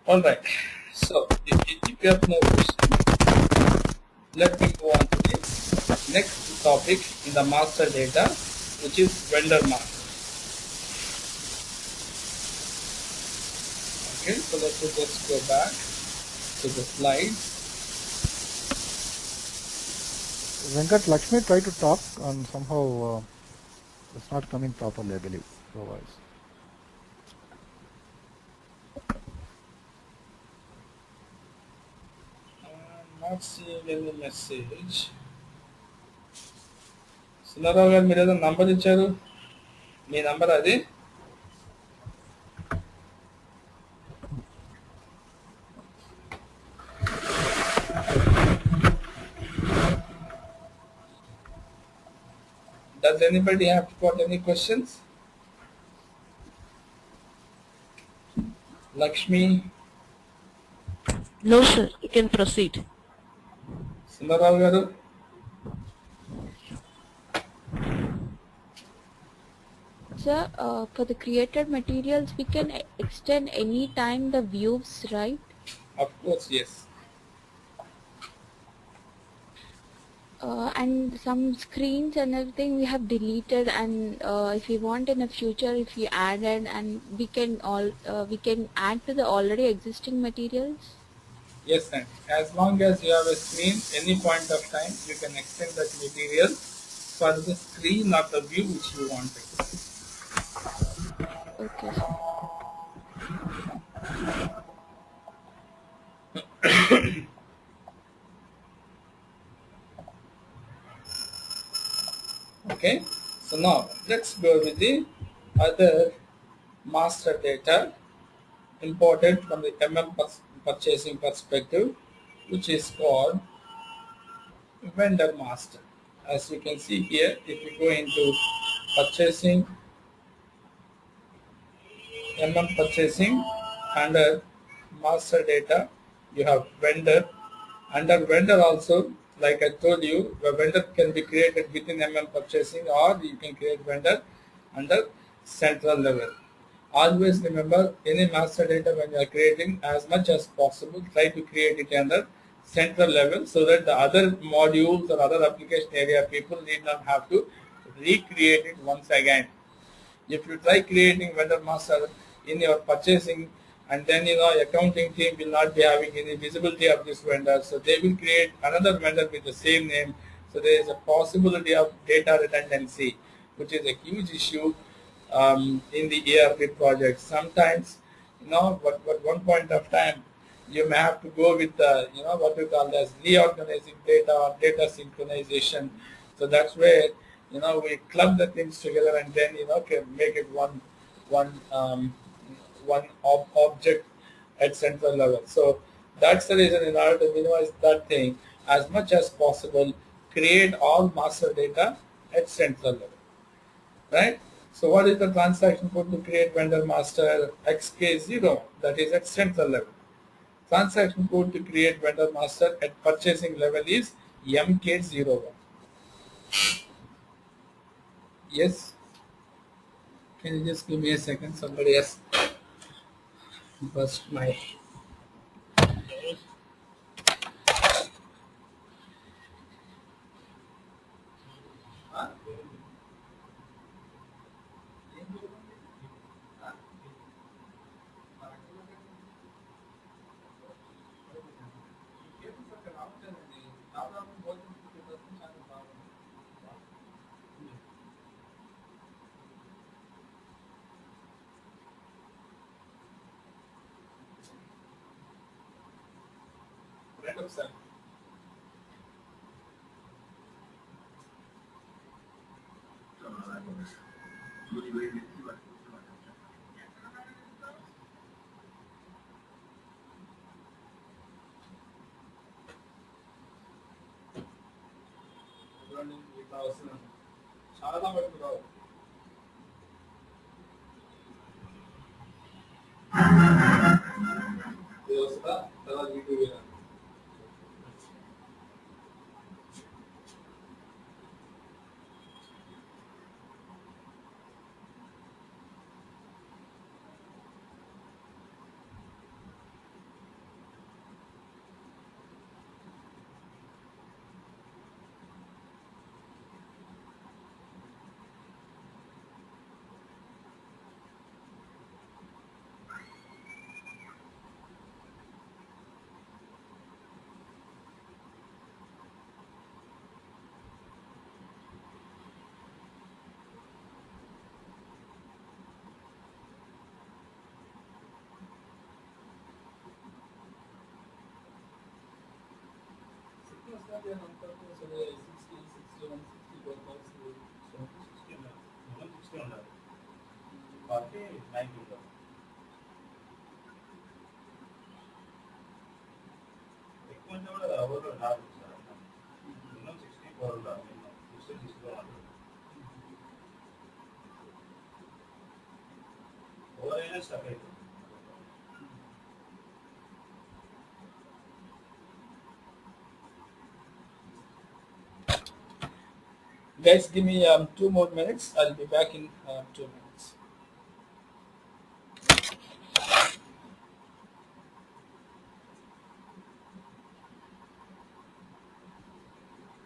Alright, so if you have no question, let me go on to the next topic in the master data, which is vendor master. Okay, so let me just go back to the slides. Venkat, Lakshmi tried to talk and somehow it's not coming properly, I believe, your voice. I'm not seeing any message. Sundara Rao గారు మీరు ఏదో number ఇచ్చారు, మీ number అది? Does anybody have got any questions? Lakshmi, No, sir. You can proceed. Sundara Rao గారు, Sir, for the created materials, we can extend any time the views, right? of course, yes. And some screens and everything we have deleted, and if we want in the future, if we added, and we can add to the already existing materials. Yes, and as long as you have a screen, any point of time you can extend that material for the screen of the view which you wanted. Okay. Okay, so now let's go with the other master data imported from the MM purchasing perspective, which is called vendor master. As you can see here, if you go into purchasing, MM purchasing, under master data, you have vendor. Under vendor also, like I told you, the vendor can be created within MM purchasing, or you can create vendor under central level. Always remember, any master data when you are creating, as much as possible, try to create it under central level so that the other modules or other application area people need not have to recreate it once again. If you try creating vendor master in your purchasing, and then accounting team will not be having any visibility of this vendor, so they will create another vendor with the same name. So there is a possibility of data redundancy, which is a huge issue in the ERP project. Sometimes, but one point of time, you may have to go with the, what we call as reorganizing data or data synchronization. So that's where, we club the things together and then, can make it one object at central level. So that's the reason, in order to minimize that thing, as much as possible, create all master data at central level, right? So what is the transaction code to create vendor master? XK0, that is at central level. Transaction code to create vendor master at purchasing level is MK01. Yes? Can you just give me a second? Somebody else burst my... చాలా వరకు రావు. ఇది వస్తుందా? తర్వాత video వినాలి. Guys, give me 2 more minutes. I'll be back in 2 minutes.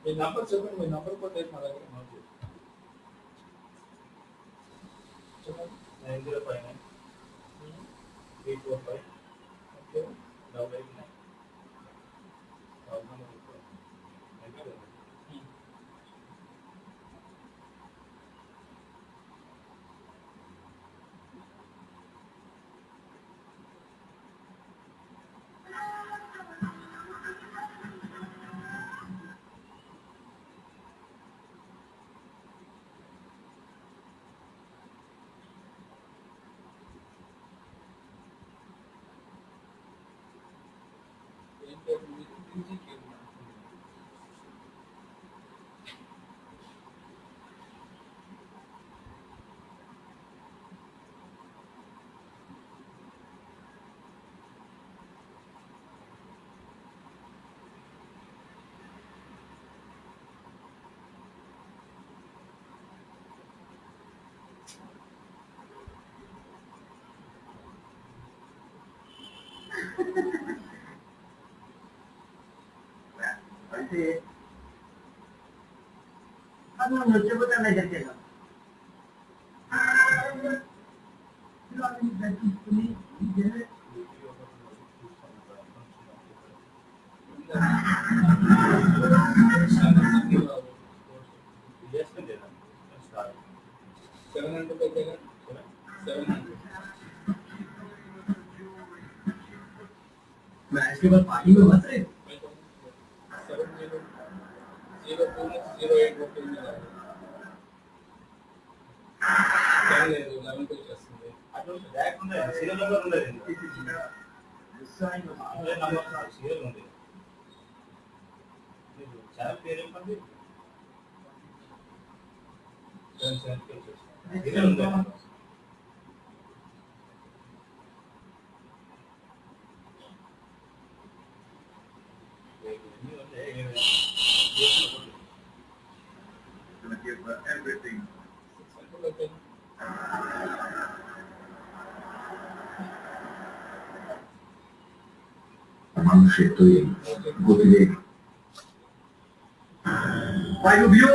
Me number చెప్పండి, మీ number కూడా లేదు మా దగ్గర. చెప్పండి. 9059 345 ఓకే 889. అంటే అది మనం వచ్చేపోతే దగ్గరికి తీసుకుని मैच के बाद पार्टी में मत रहे 700208 ఓపెన్ లేదు 11 పేజ్ వస్తుంది. అటు బ్యాక్ ఉంది, సీరియల్ నెంబర్ ఉండదు. సీరియల్ నెంబర్ సీరియల్ ఉంది. మీరు ఛానల్ పేరు ఏంటండి? 77 పేజెస్. సీరియల్ ఉంది. everything মানুষে তৈরি গতিবেগ বায়ুভীয়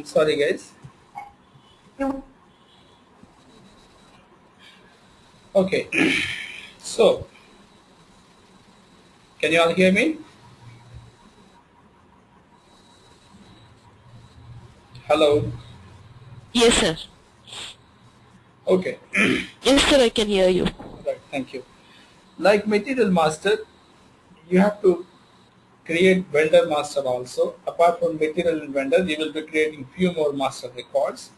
Sorry guys. Okay. So, can you all hear me? Hello. Yes, sir. Okay. Yes, sir, I can hear you. Right. Thank you. Like Material Master, you have to create vendor master also. Apart from material and vendor, you will be creating few more master records.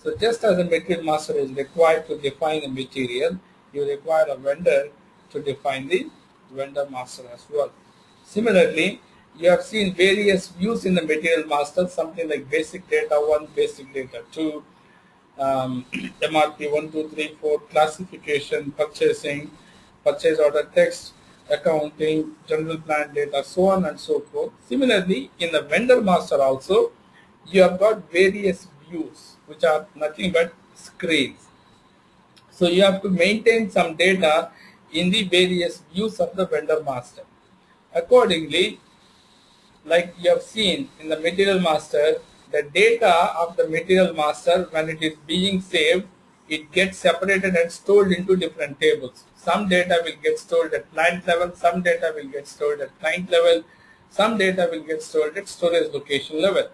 So just as a material master is required to define a material, you require a vendor to define the vendor master as well. Similarly, you have seen various views in the material master, something like basic data 1, basic data 2, MRP 1, 2, 3, 4, classification, purchasing, purchase order text, accounting, general plan data, so on and so forth. Similarly, in the vendor master also, you have got various views which are nothing but screens. So you have to maintain some data in the various views of the vendor master. Accordingly, like you have seen in the material master, the data of the material master, when it is being saved, it gets separated and stored into different tables. Some data will get stored at plant level, some data will get stored at client level, some data will get stored at storage location level.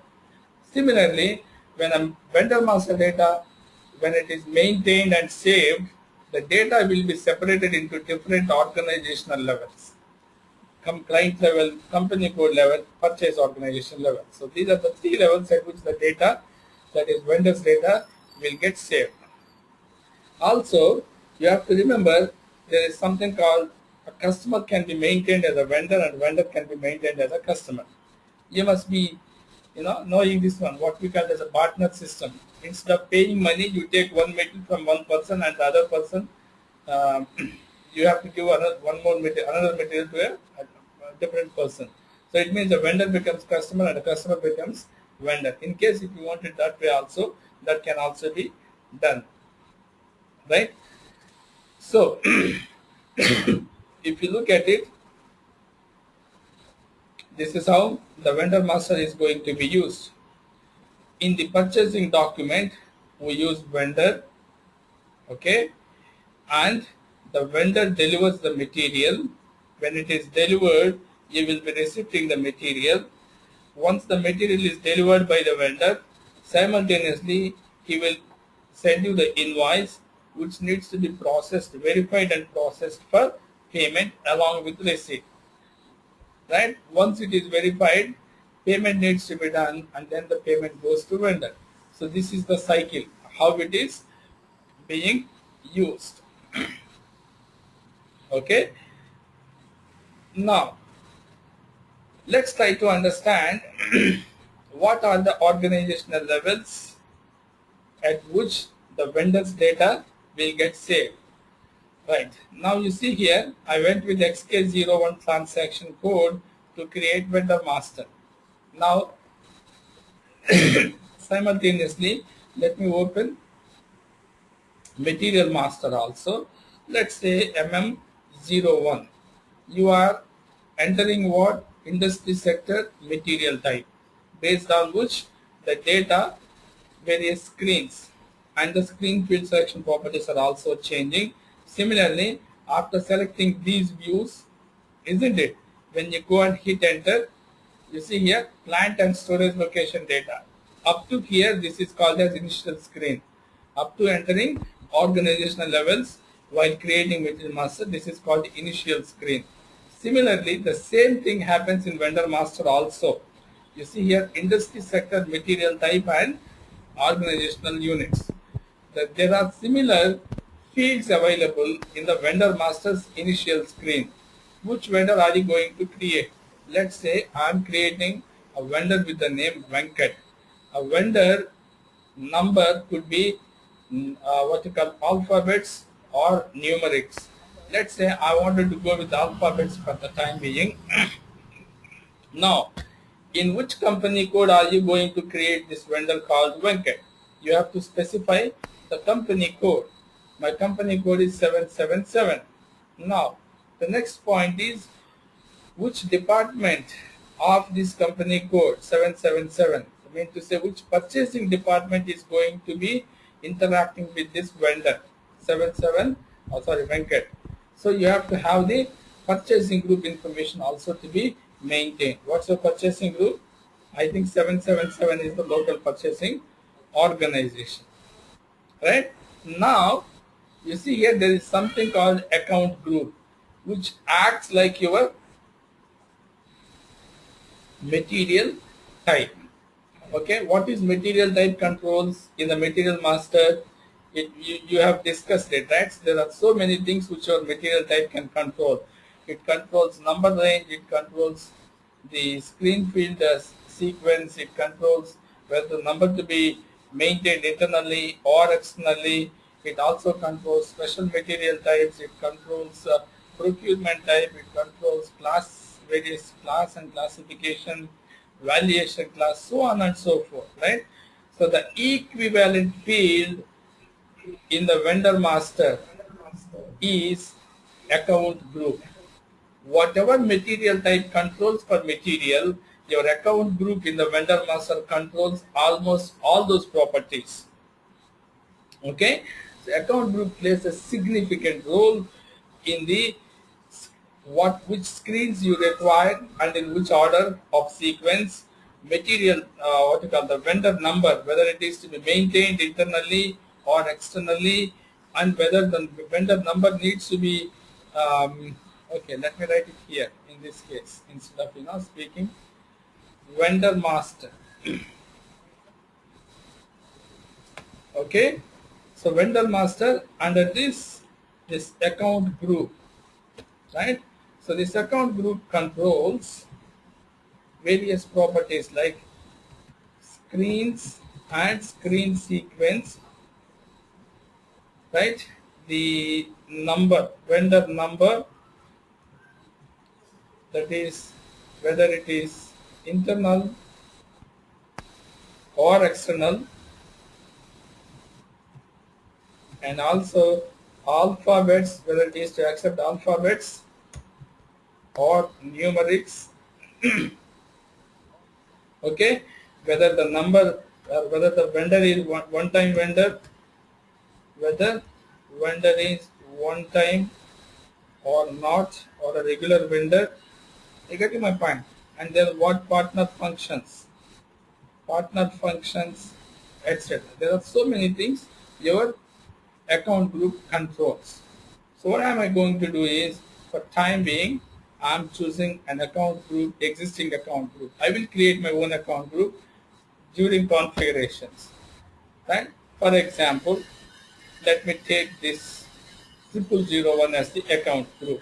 Similarly, when a vendor master data, when it is maintained and saved, the data will be separated into different organizational levels. Client level, company code level, purchase organization level. So these are the three levels at which the data, that is vendor's data, will get saved. Also, you have to remember there is something called a customer can be maintained as a vendor and vendor can be maintained as a customer. You must be, knowing this one, what we call as a partner system. Instead of paying money, you take one material from one person and the other person, you have to give another material to a different person. So it means a vendor becomes customer and a customer becomes vendor. In case if you want it that way also, that can also be done. Right? So if you look at it, this is how the vendor master is going to be used. In the purchasing document, we use vendor, okay, and the vendor delivers the material. When it is delivered, you will be receiving the material. Once the material is delivered by the vendor, simultaneously he will send you the invoice, which needs to be processed, verified and processed for payment along with receipt. Right? Once it is verified, payment needs to be done and then the payment goes to vendor. So this is the cycle, how it is being used. Okay? Now, let's try to understand what are the organizational levels at which the vendor's data will get saved. Right. Now you see here, I went with XK01 transaction code to create vendor master. Now, simultaneously, let me open material master also. Let's say MM01. You are entering what? Industry sector, material type, based on which the data, various screens and the screen field selection properties are also changing. Similarly, after selecting these views, isn't it? When you go and hit enter, you see here plant and storage location data. Up to here, this is called as initial screen. Up to entering organizational levels while creating material master, this is called initial screen. Similarly, the same thing happens in vendor master also. You see here industry sector, material type and organizational units. There are similar fields available in the vendor master's initial screen. Which vendor are you going to create? Let's say I am creating a vendor with the name Venkat. A vendor number could be what you call alphabets or numerics. Let's say I wanted to go with alphabets for the time being. Now, in which company code are you going to create this vendor called Venkat? You have to specify the company code. My company code is 777. Now, the next point is which department of this company code 777, mean to say which purchasing department is going to be interacting with this vendor. 77, oh sorry, Venkat. So you have to have the purchasing group information also to be maintained. What's the purchasing group? I think 777 is the local purchasing organization. Right? Now, you see here there is something called account group, which acts like your material type. Okay, what is material type controls in the material master? You have discussed it, right? There are so many things which your material type can control. It controls number range, it controls the screen field sequence, it controls whether the number to be maintained internally or externally. It also controls special material types, it controls procurement type, it controls class, various class and classification, valuation class, so on and so forth, right? So the equivalent field in the vendor master is account group. Whatever material type controls for material, your account group in the vendor master controls almost all those properties. Okay, so account group plays a significant role in the which screens you require and in which order of sequence, material, what you call the vendor number, whether it is to be maintained internally or externally, and whether the vendor number needs to be, okay, let me write it here in this case instead of speaking vendor master. Okay, so vendor master under this account group, right? So this account group controls various properties like screens and screen sequence, right? The number, vendor number, that is whether it is internal or external, and also alphabets, whether it is to accept alphabets or numerics. Okay, whether the number, whether the vendor is one-time vendor, whether vendor is one time or not, or a regular vendor. You get my point. And then what partner functions, etc. There are so many things your account group controls. So what am I going to do is, for time being, I'm choosing an account group, existing account group. I will create my own account group during configurations. Right? For example, let me take this 0001 as the account group.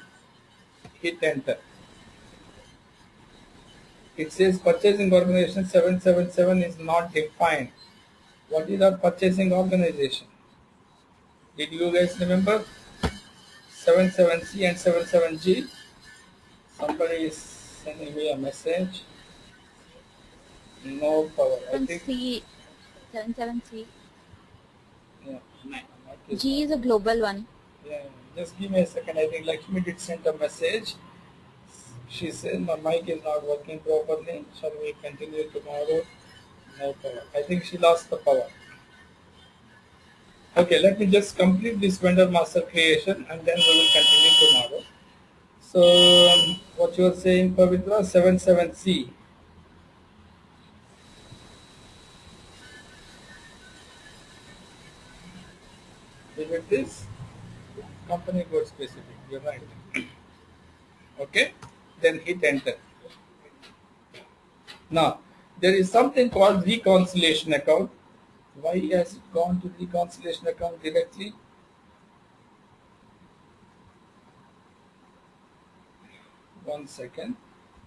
Hit enter. It says purchasing organization 777 is not defined. What is our purchasing organization? Did you guys remember? 77C and 77G. Somebody is sending me a message. No power. I think. C, 77C. Yeah. G is a global one. Yeah. Just give me a second. I think Lakshmi did send a message. She said my mic is not working properly. Shall we continue tomorrow? No power. I think she lost the power. Okay, let me just complete this vendor master creation and then we will continue tomorrow. So, what you are saying, Pavitra, 77C. Is it this? Company code specific, you're right. Okay, then hit enter. Now, there is something called reconciliation account. Why has it gone to reconciliation account directly? One second.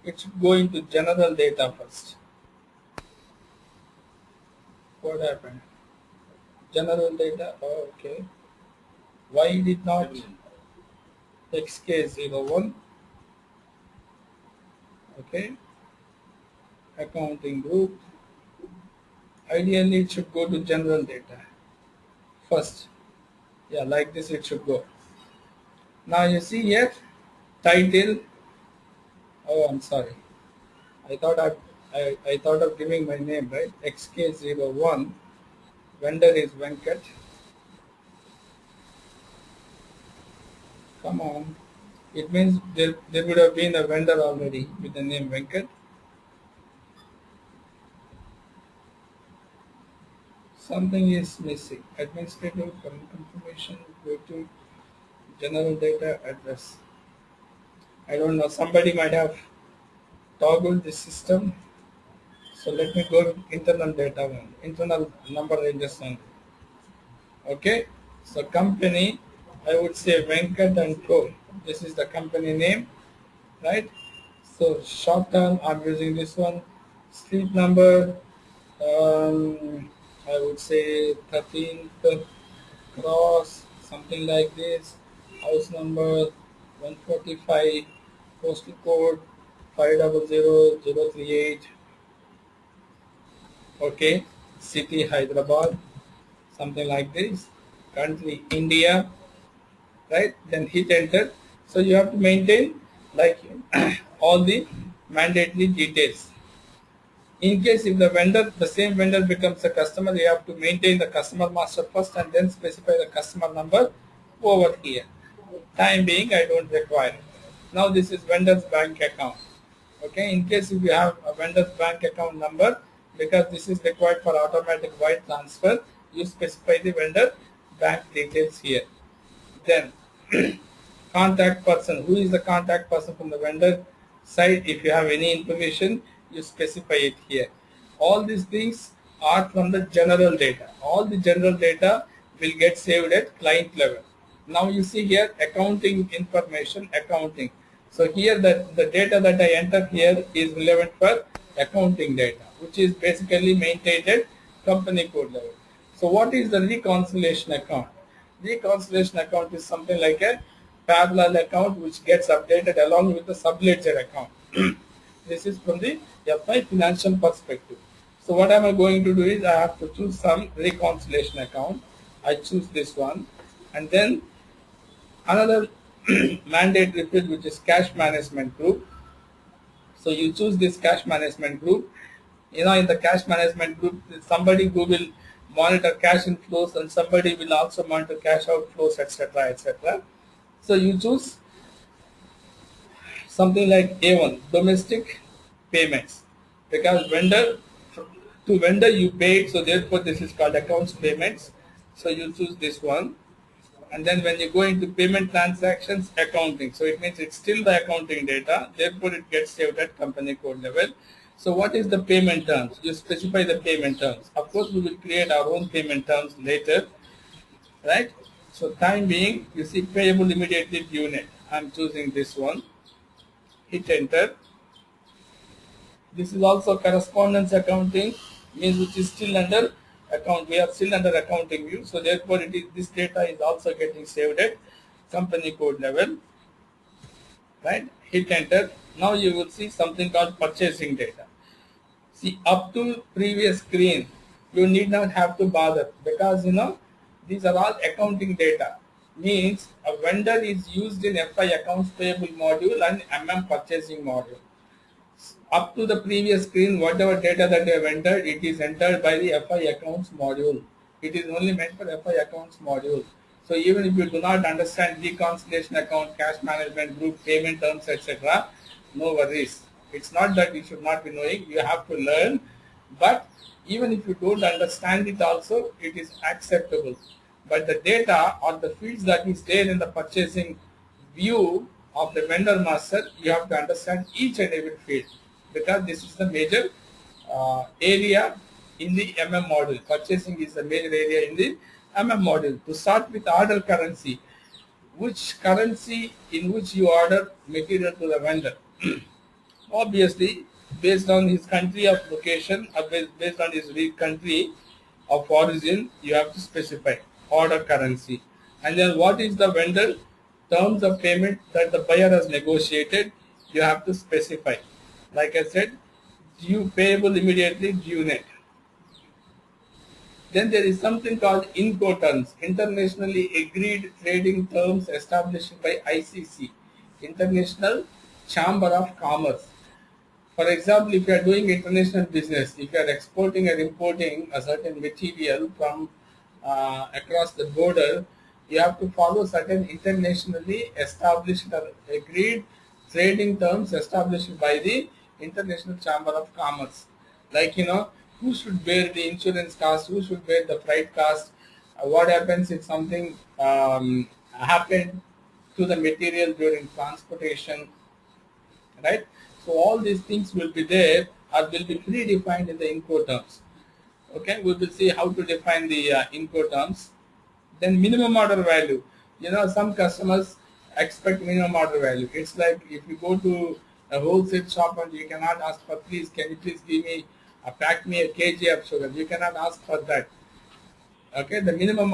It should go into general data first. What happened? General data, oh, okay. Why did not XK01? Okay. Accounting group. Ideally, it should go to general data first. Yeah, like this it should go. Now you see here, title. Oh, I'm sorry. I thought I thought of giving my name, right? XK01, vendor is Venkat. Come on. It means there would have been a vendor already with the name Venkat. Something is missing. Administrative current information, go to general data address. I don't know. Somebody might have toggled the system. So let me go to internal data one, internal number ranges one. Okay. So company, I would say Venkat and Co. This is the company name, right? So short term, I'm using this one. Street number, I would say 13th cross, something like this. House number 145, postal code 500038. Okay, city Hyderabad, something like this. Country India, right? Then hit enter. So you have to maintain like all the mandatory details. In case if the same vendor becomes a customer, you have to maintain the customer master first and then specify the customer number over here. Time being, I don't require it. Now this is vendor's bank account. Okay, in case if you have a vendor's bank account number, because this is required for automatic wire transfer, you specify the vendor bank details here. Then contact person, who is the contact person from the vendor side? If you have any information, you specify it here. All these things are from the general data. All the general data will get saved at client level. Now you see here accounting information, accounting. So here the data that I enter here is relevant for accounting data, which is basically maintained at company code level. So what is the reconciliation account? Reconciliation account is something like a parallel account which gets updated along with the subledger account. This is from the FI financial perspective. So what am I going to do is I have to choose some reconciliation account. I choose this one, and then another mandatory field which is cash management group. So you choose this cash management group. You know, in the cash management group, somebody who will monitor cash inflows and somebody will also monitor cash outflows, etc., etc. So you choose something like A1, domestic payments, because vendor to vendor you paid, so therefore this is called accounts payments. So you choose this one, and then when you go into payment transactions, accounting. So it means it's still the accounting data, therefore it gets saved at company code level. So what is the payment terms? You specify the payment terms. Of course, we will create our own payment terms later, right? So time being, you see payable immediately unit. I'm choosing this one. Hit enter. This is also correspondence accounting, means which is still under account. We are still under accounting view. So therefore, this data is also getting saved at company code level, right? Hit enter. Now you will see something called purchasing data. See, up to previous screen, you need not have to bother, because you know these are all accounting data. Means a vendor is used in FI accounts payable module and MM purchasing module. Up to the previous screen, whatever data that you have entered, it is entered by the FI accounts module. It is only meant for FI accounts module. So even if you do not understand reconciliation account, cash management group, payment terms, etc., no worries. It's not that you should not be knowing, you have to learn. But even if you don't understand it also, it is acceptable. But the data or the fields that is there in the purchasing view of the vendor master, you have to understand each and every field, because this is the major area in the MM model. Purchasing is the major area in the MM model. To start with order currency, which currency in which you order material to the vendor. Obviously, based on his country of location or based on his country of origin, you have to specify order currency. And then what is the vendor terms of payment that the buyer has negotiated, you have to specify. Like I said, due payable immediately, due net. Then there is something called Incoterms, internationally agreed trading terms established by ICC, International Chamber of Commerce. For example, if you are doing international business, if you are exporting or importing a certain material from across the border, you have to follow certain internationally established or agreed trading terms established by the International Chamber of Commerce. Like, who should bear the insurance cost, who should bear the freight cost, what happens if something happened to the material during transportation, right? So all these things will be there or will be predefined in the Incoterms. Okay, we will see how to define the Incoterms. Then minimum order value. Some customers expect minimum order value. It's like if you go to a wholesale shop and you cannot ask for, please, can you please give me, pack me a kg of sugar. You cannot ask for that. Okay, the minimum,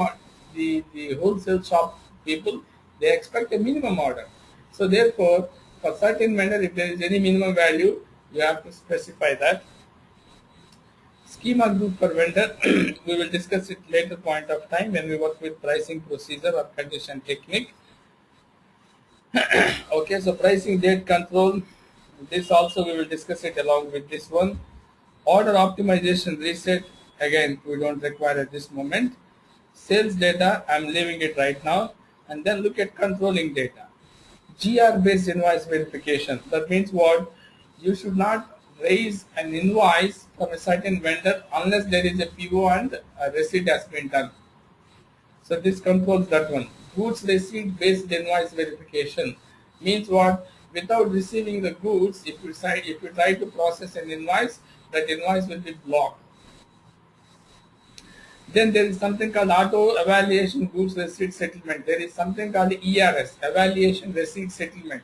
the wholesale shop people, they expect a minimum order. So therefore, for certain vendor, if there is any minimum value, you have to specify that. Schema group per vendor, we will discuss it later point of time when we work with pricing procedure or condition technique. Okay, so pricing date control, this also we will discuss it along with this one. Order optimization reset, again we don't require at this moment. Sales data, I'm leaving it right now. And then look at controlling data. GR based invoice verification, that means what? You should not raise an invoice from a certain vendor unless there is a PO and a receipt has been done. So this controls that one. Goods receipt based invoice verification means what? Without receiving the goods, if you try to process an invoice, that invoice will be blocked. Then there is something called auto evaluation goods receipt settlement. There is something called ERS, evaluation receipt settlement.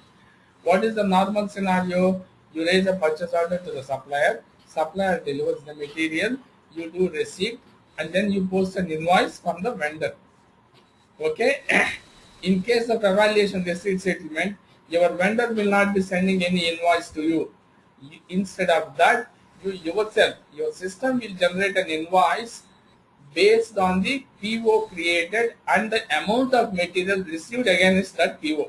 What is the normal scenario? You raise a purchase order to the supplier. Supplier delivers the material. You do receipt, and then you post an invoice from the vendor. Okay. In case of evaluation receipt settlement, your vendor will not be sending any invoice to you. Instead of that, your system will generate an invoice based on the PO created and the amount of material received against that PO.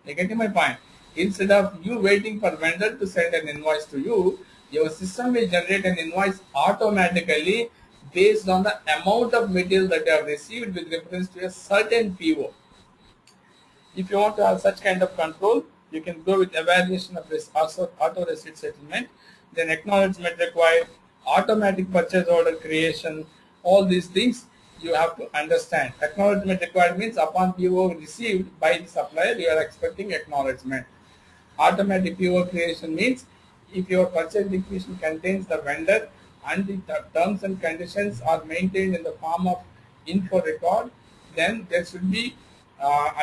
You get my point? Instead of you waiting for vendor to send an invoice to you, your system will generate an invoice automatically based on the amount of material that you have received with reference to a certain PO. If you want to have such kind of control, you can go with evaluation of this auto receipt settlement, then acknowledgement required, automatic purchase order creation, all these things you have to understand. Acknowledgement required means upon PO received by the supplier, you are expecting acknowledgement. Automatic PO creation means if your purchase requisition contains the vendor and the terms and conditions are maintained in the form of info record, then there should be,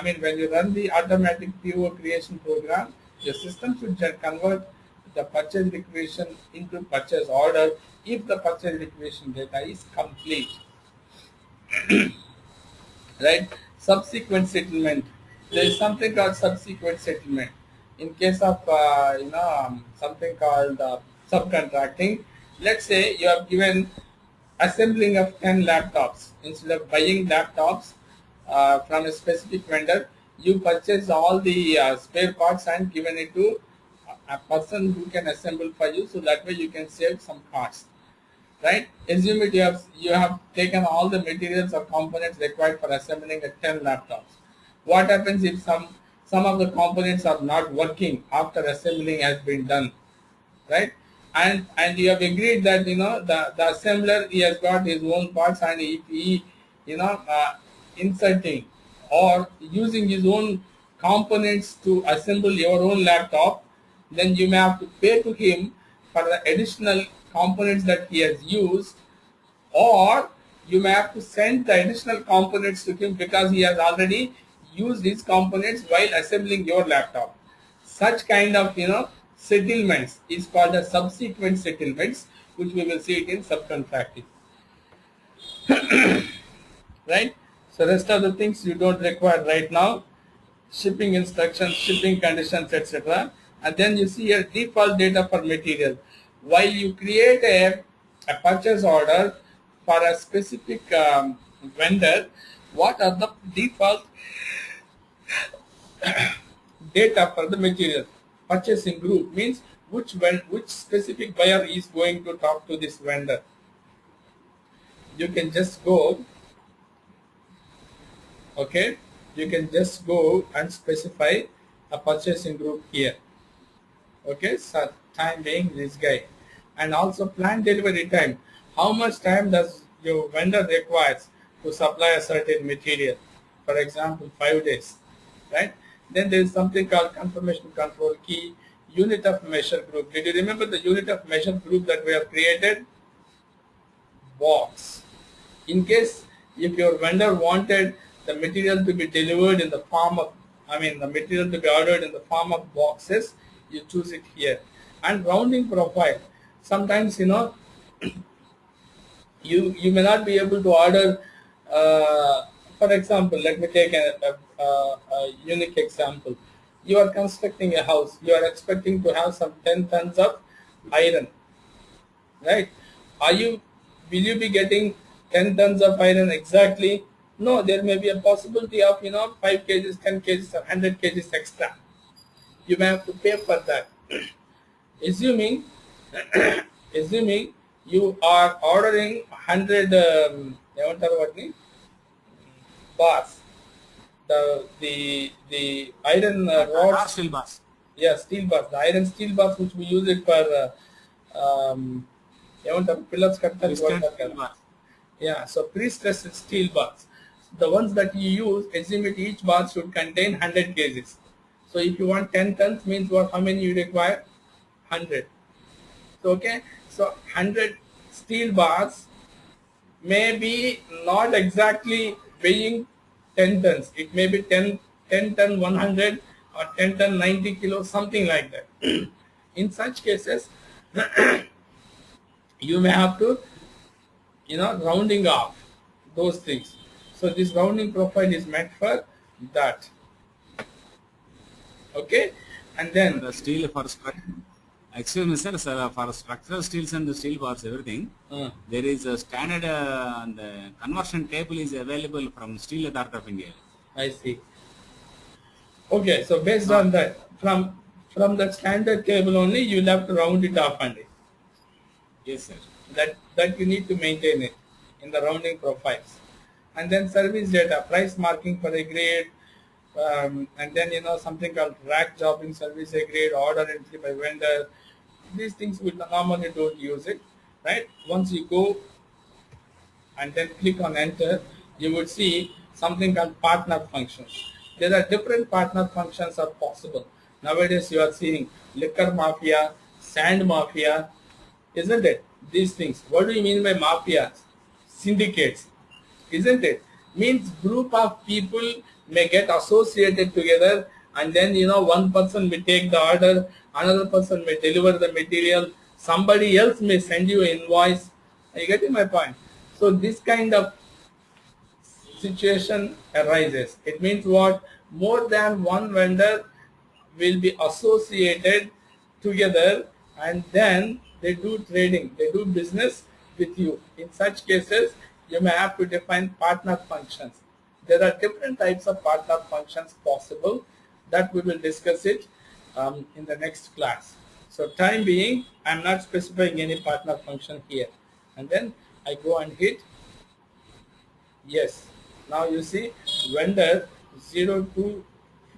when you run the automatic PO creation program, your system should convert the purchase requisition into purchase order if the purchase requisition data is complete. Right? Subsequent settlement. There is something called subsequent settlement. In case of something called subcontracting, let's say you have given assembling of 10 laptops. Instead of buying laptops from a specific vendor, you purchase all the spare parts and given it to a person who can assemble for you, so that way you can save some cost. Right? Assume it you have taken all the materials or components required for assembling 10 laptops. What happens if some of the components are not working after assembling has been done, right? And you have agreed that the assembler, he has got his own parts, and if he inserting or using his own components to assemble your own laptop, then you may have to pay to him for the additional components that he has used, or you may have to send the additional components to him because he has already used his components while assembling your laptop. Such kind of settlements is called as subsequent settlements, which we will see it in subcontracting. Right? So rest of the things you don't require right now. Shipping instructions, shipping conditions, etc. And then you see here default data for material. While you create a purchase order for a specific vendor, what are the default data for the material? purchasing group means which specific buyer is going to talk to this vendor. You can just go, okay, you can just go and specify a purchasing group here. Okay, so time being this guy, and also planned delivery time. How much time does your vendor requires to supply a certain material? For example, 5 days, right? Then there is something called confirmation control key, unit of measure group. Did you remember the unit of measure group that we have created? Box. In case if your vendor wanted the material to be delivered in the form of, the material to be ordered in the form of boxes, you choose it here. And rounding profile. Sometimes, you may not be able to order, for example, let me take a unique example. You are constructing a house. You are expecting to have some 10 tons of iron, right? Will you be getting 10 tons of iron exactly? No, there may be a possibility of 5 kgs, 10 kgs, or 100 kgs extra. You may have to pay for that. Assuming you are ordering 100 bars, the iron rods, steel bars. yeah, steel bars, the iron steel bars which we use it for pillars cut. Yeah, so pre-stressed steel bars. The ones that you use, assume each bar should contain 100 kgs. So if you want 10 tons, means what? How many you require? 100. So, okay, so 100 steel bars may be not exactly weighing 10 tons. It may be 10 ton 100 or 10 ton 90 kilos, something like that. In such cases, you may have to, rounding off those things. So this rounding profile is meant for that. Okay, and then the steel for excuse me, sir, for structural steels and the steel bars, everything, there is a standard the conversion table is available from Steel Authority of India. I see. Okay, so based on that, from the standard table only, you'll have to round it off only. Yes, sir. That you need to maintain it in the rounding profiles. And then service data, price marking for a grade, and then something called rack jobbing service a grade, order entry by vendor. These things we normally don't use it, right? Once you go and then click on enter, you would see something called partner functions. There are different partner functions are possible. Nowadays you are seeing liquor mafia, sand mafia, isn't it? These things. What do you mean by mafia? Syndicates, isn't it? Means group of people may get associated together, and then one person may take the order, another person may deliver the material, somebody else may send you an invoice. Are you getting my point? So this kind of situation arises. It means what? More than one vendor will be associated together, and then they do trading, they do business with you. In such cases, you may have to define partner functions. There are different types of partner functions possible that we will discuss it in the next class. So time being, I am not specifying any partner function here. And then I go and hit yes. Now you see vendor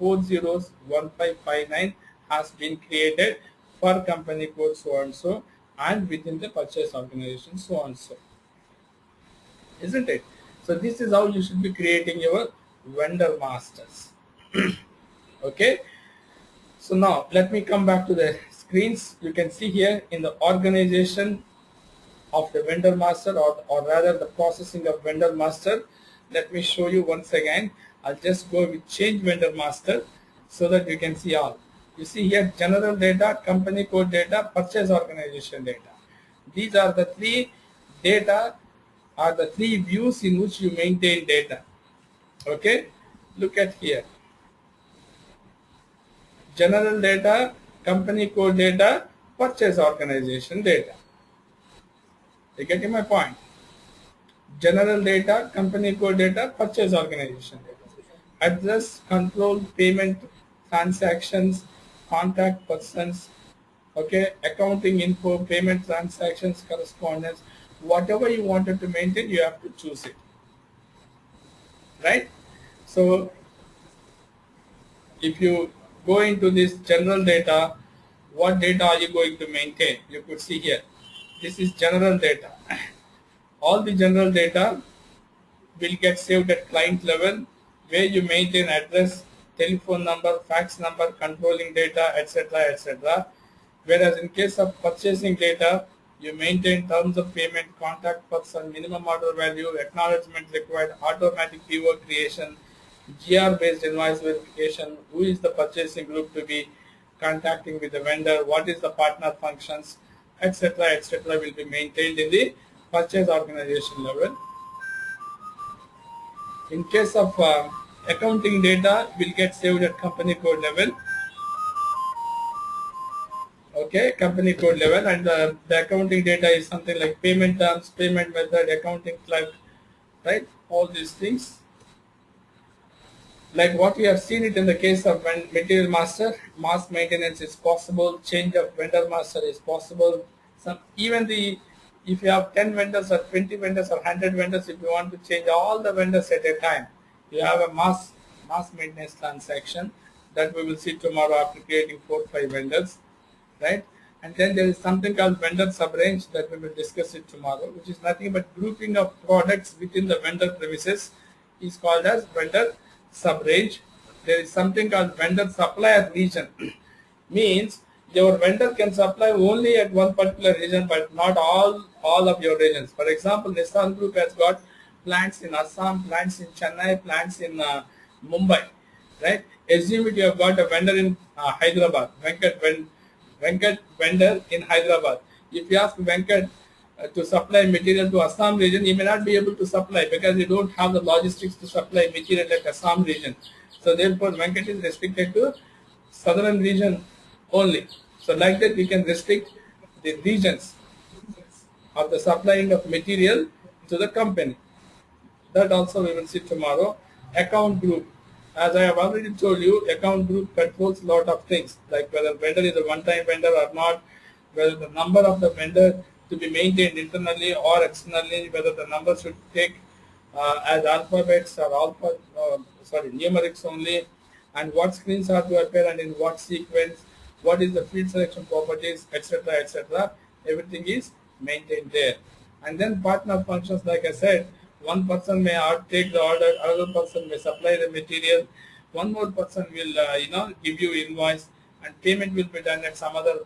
02401559 has been created for company code so and so, and within the purchase organization so and so. Isn't it? So this is how you should be creating your vendor masters. Okay. So now let me come back to the screens. You can see here in the organization of the vendor master, or rather the processing of vendor master. Let me show you once again. I'll just go with change vendor master so that you can see all. You see here general data, company code data, purchase organization data. These are the three data, are the three views in which you maintain data. Okay, look at here. General data, company code data, purchase organization data. You getting my point? General data, company code data, purchase organization data. Address, control, payment, transactions, contact persons, okay, accounting info, payment transactions, correspondence, whatever you wanted to maintain, you have to choose it, right? So if you go into this general data, what data are you going to maintain? You could see here. This is general data. All the general data will get saved at client level, where you maintain address, telephone number, fax number, controlling data, etc., etc. Whereas in case of purchasing data, you maintain terms of payment, contact person, minimum order value, acknowledgement required, automatic PO creation, GR-based invoice verification, who is the purchasing group to be contacting with the vendor, what is the partner functions, etc., etc. will be maintained in the purchase organization level. In case of accounting data, will get saved at company code level. Okay, company code level, and the accounting data is something like payment terms, payment method, accounting clerk, right? All these things. Like what we have seen it in the case of material master, mass maintenance is possible, change of vendor master is possible. Even if you have 10 vendors or 20 vendors or 100 vendors, if you want to change all the vendors at a time, you have a mass maintenance transaction that we will see tomorrow after creating 4 or 5 vendors, right? And then there is something called vendor subrange that we will discuss it tomorrow, which is nothing but grouping of products within the vendor premises is called as vendor subrange. There is something called vendor supplier region. Means your vendor can supply only at one particular region, but not all of your regions. For example, Nissan Group has got plants in Assam, plants in Chennai, plants in Mumbai, right? Assume it you have got a vendor in Hyderabad, Venkat vendor in Hyderabad. If you ask Venkat to supply material to Assam region, he may not be able to supply because you don't have the logistics to supply material at Assam region. So therefore, Venkat is restricted to southern region only. So like that, we can restrict the regions of the supplying of material to the company. That also we will see tomorrow. Account group. As I have already told you, account group controls a lot of things, like whether vendor is a one-time vendor or not, whether the number of the vendor to be maintained internally or externally, whether the number should take as alphabets or numerics only, and what screens are to appear and in what sequence, what is the field selection properties, etc., etc. Everything is maintained there. And then partner functions, like I said, one person may take the order, another person may supply the material, one more person will give you invoice, and payment will be done at some other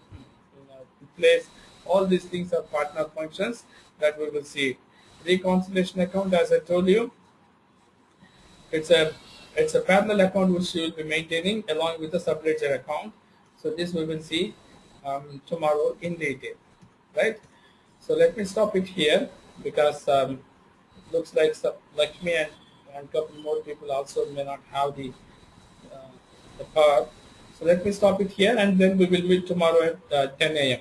place. All these things are partner functions that we will see. Reconciliation account, as I told you, it's a parallel account which you will be maintaining along with the subledger account. So this we will see tomorrow in detail, right? So let me stop it here because looks like Lakshmi and a couple more people also may not have the power. So let me stop it here, and then we will meet tomorrow at 10 a.m.